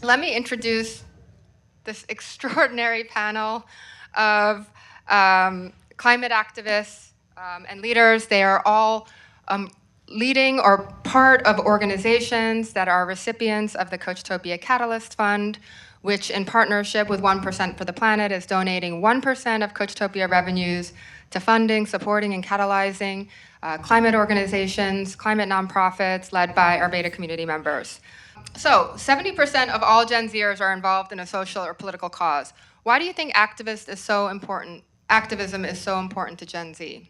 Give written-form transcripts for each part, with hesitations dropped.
let me introduce this extraordinary panel of climate activists and leaders. They are all leading or part of organizations that are recipients of the Coachtopia Catalyst Fund, which in partnership with 1% for the Planet is donating 1% of Coachtopia revenues to funding, supporting, and catalyzing climate organizations, climate nonprofits led by our Beta community members. So 70% of all Gen Zers are involved in a social or political cause. Why do you think activism is so important to Gen Z?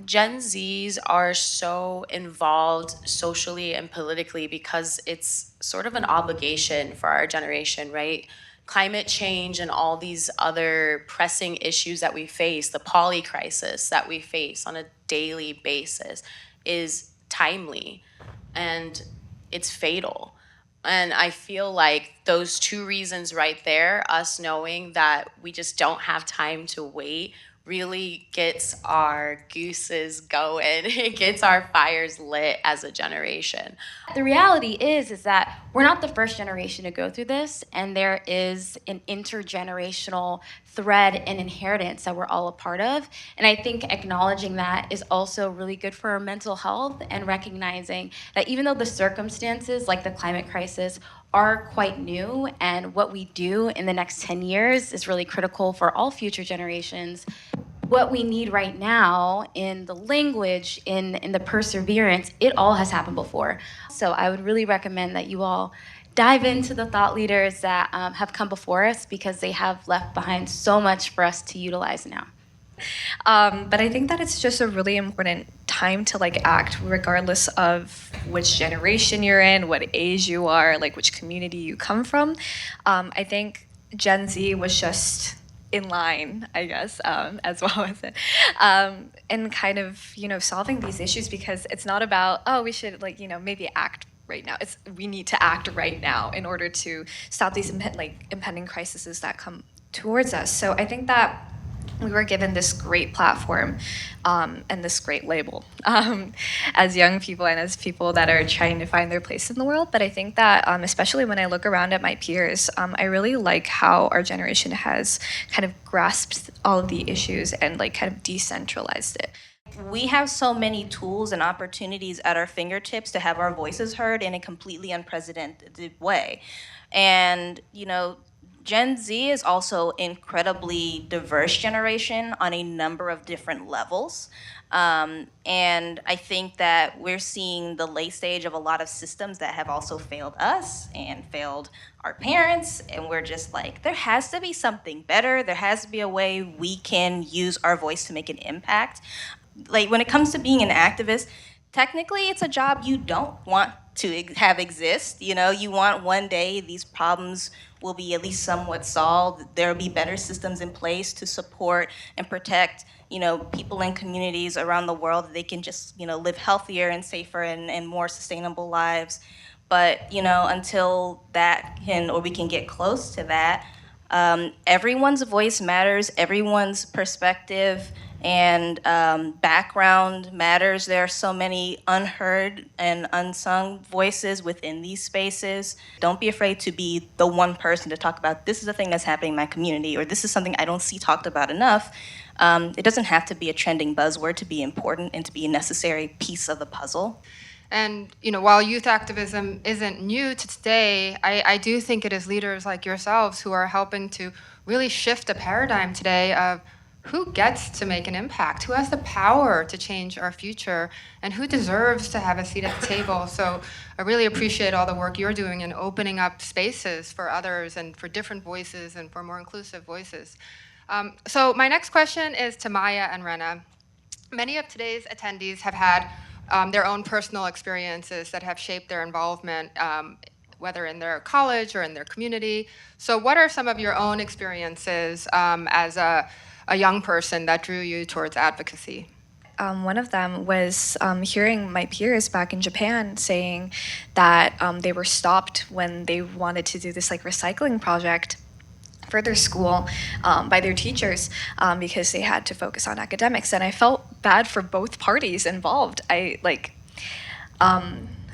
Gen Zs are so involved socially and politically because it's sort of an obligation for our generation, right? Climate change and all these other pressing issues that we face, the poly crisis that we face on a daily basis, is timely and it's fatal. And I feel like those two reasons right there, us knowing that we just don't have time to wait, really gets our gooses going. It gets our fires lit as a generation. The reality is that we're not the first generation to go through this, and there is an intergenerational thread and inheritance that we're all a part of. And I think acknowledging that is also really good for our mental health, and recognizing that even though the circumstances like the climate crisis are quite new, and what we do in the next 10 years is really critical for all future generations, what we need right now in the language, in the perseverance, it all has happened before. So I would really recommend that you all dive into the thought leaders that have come before us, because they have left behind so much for us to utilize now. But I think that it's just a really important time to act, regardless of which generation you're in, what age you are, which community you come from. I think Gen Z was just in line, I guess, as well as it, and kind of solving these issues, because it's not about, oh, we should maybe act right now. We need to act right now in order to stop these impending crises that come towards us. So I think that we were given this great platform and this great label as young people and as people that are trying to find their place in the world. But I think that especially when I look around at my peers, I really like how our generation has kind of grasped all of the issues and kind of decentralized it. We have so many tools and opportunities at our fingertips to have our voices heard in a completely unprecedented way. And, Gen Z is also incredibly diverse generation on a number of different levels. And I think that we're seeing the late stage of a lot of systems that have also failed us and failed our parents. And we're just like, there has to be something better. There has to be a way we can use our voice to make an impact. When it comes to being an activist, technically it's a job you don't want to have exist. You want one day these problems will be at least somewhat solved. There will be better systems in place to support and protect, people and communities around the world, that they can just, live healthier and safer and more sustainable lives. But, until that we can get close to that, everyone's voice matters, everyone's perspective and background matters. There are so many unheard and unsung voices within these spaces. Don't be afraid to be the one person to talk about, this is the thing that's happening in my community, or this is something I don't see talked about enough. It doesn't have to be a trending buzzword to be important and to be a necessary piece of the puzzle. And while youth activism isn't new to today, I do think it is leaders like yourselves who are helping to really shift the paradigm today of who gets to make an impact, who has the power to change our future, and who deserves to have a seat at the table. So I really appreciate all the work you're doing in opening up spaces for others and for different voices and for more inclusive voices. So my next question is to Maya and Rena. Many of today's attendees have had their own personal experiences that have shaped their involvement, whether in their college or in their community. So what are some of your own experiences as a young person that drew you towards advocacy? One of them was hearing my peers back in Japan saying that they were stopped when they wanted to do this recycling project for their school by their teachers because they had to focus on academics. And I felt bad for both parties involved. I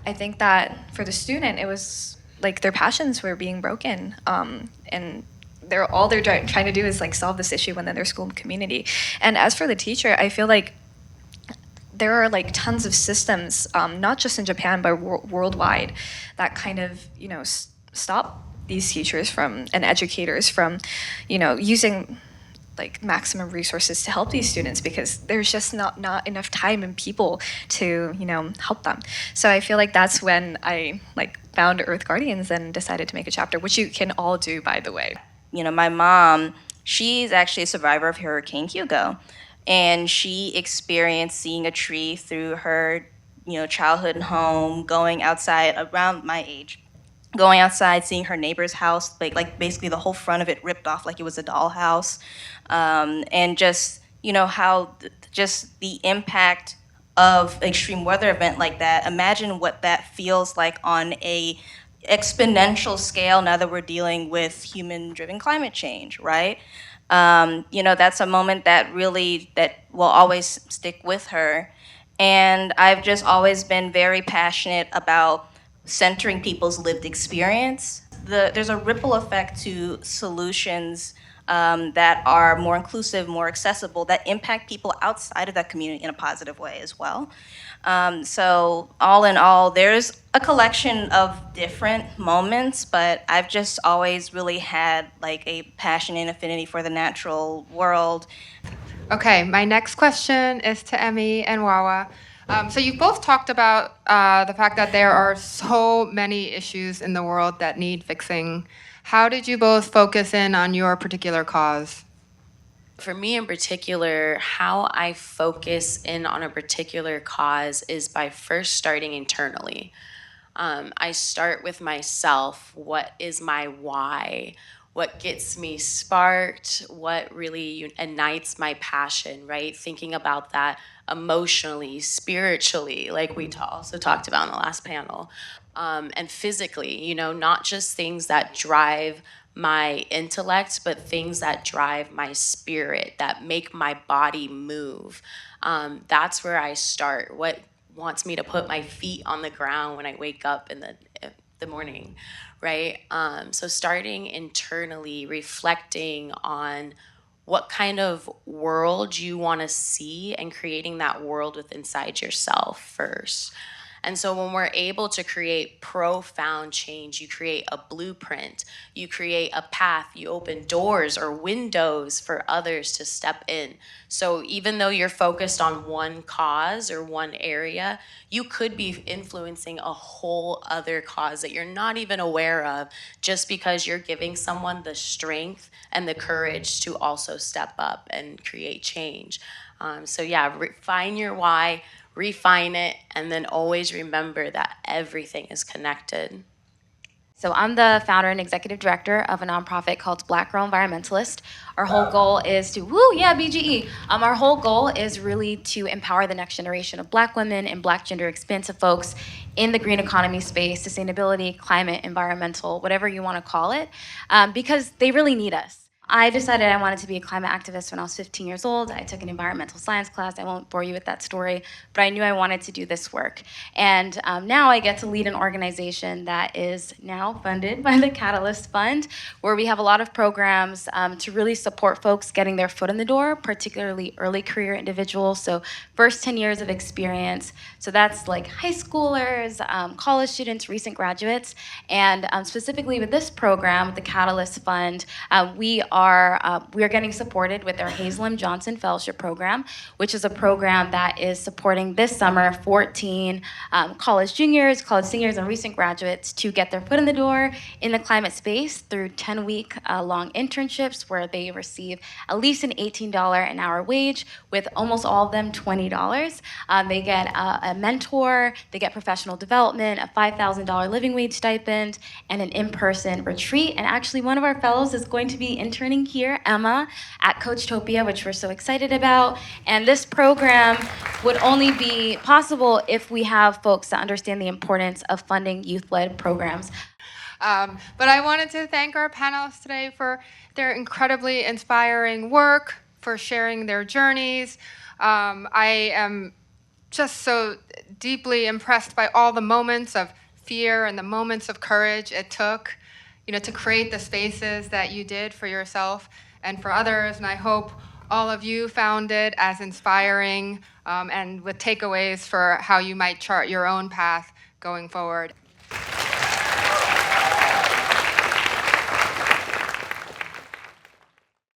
think that for the student, it was like their passions were being broken, and they're trying to do is like solve this issue within their school community. And as for the teacher, I feel like there are like tons of systems, not just in Japan but worldwide, that kind of stop these teachers from and educators from using like maximum resources to help these students, because there's just not enough time and people to help them. So I feel like that's when I like found Earth Guardians and decided to make a chapter, which you can all do, by the way. My mom, she's actually a survivor of Hurricane Hugo, and she experienced seeing a tree through her childhood and home, going outside around my age, going outside, seeing her neighbor's house, like basically the whole front of it ripped off like it was a dollhouse, and just how just the impact of extreme weather event like that. Imagine what that feels like on a exponential scale now that we're dealing with human-driven climate change, right? That's a moment that will always stick with her. And I've just always been very passionate about centering people's lived experience. There's a ripple effect to solutions that are more inclusive, more accessible, that impact people outside of that community in a positive way as well. So all in all, there's a collection of different moments, but I've just always really had like a passion and affinity for the natural world. Okay, my next question is to Emmy and Wawa. So you both talked about the fact that there are so many issues in the world that need fixing. How did you both focus in on your particular cause? For me in particular, how I focus in on a particular cause is by first starting internally. I start with myself. What is my why? What gets me sparked? What really ignites my passion, right? Thinking about that emotionally, spiritually, like we also talked about in the last panel, and physically, not just things that drive my intellect, but things that drive my spirit, that make my body move. That's where I start. What wants me to put my feet on the ground when I wake up in the morning, right? So starting internally, reflecting on what kind of world you want to see and creating that world within inside yourself first. And so when we're able to create profound change, you create a blueprint, you create a path, you open doors or windows for others to step in. So even though you're focused on one cause or one area, you could be influencing a whole other cause that you're not even aware of, just because you're giving someone the strength and the courage to also step up and create change. So yeah, find your why, refine it, and then always remember that everything is connected. So I'm the founder and executive director of a nonprofit called Black Girl Environmentalist. Our whole goal is to, BGE. Our whole goal is really to empower the next generation of Black women and Black gender expansive folks in the green economy space, sustainability, climate, environmental, whatever you want to call it, because they really need us. I decided I wanted to be a climate activist when I was 15 years old. I took an environmental science class. I won't bore you with that story, but I knew I wanted to do this work. And now I get to lead an organization that is now funded by the Catalyst Fund, where we have a lot of programs to really support folks getting their foot in the door, particularly early career individuals. So first 10 years of experience. So that's like high schoolers, college students, recent graduates. And specifically with this program, with the Catalyst Fund, we are getting supported with our Hazelem Johnson Fellowship Program, which is a program that is supporting this summer 14 college juniors, college seniors, and recent graduates to get their foot in the door in the climate space through 10-week long internships where they receive at least an $18 an hour wage, with almost all of them $20. They get a mentor, they get professional development, a $5,000 living wage stipend, and an in-person retreat. And actually one of our fellows is going to be interning here, Emma, at Coachtopia, which we're so excited about. And this program would only be possible if we have folks that understand the importance of funding youth-led programs. But I wanted to thank our panelists today for their incredibly inspiring work, for sharing their journeys. I am just so deeply impressed by all the moments of fear and the moments of courage it took, to create the spaces that you did for yourself and for others. And I hope all of you found it as inspiring and with takeaways for how you might chart your own path going forward.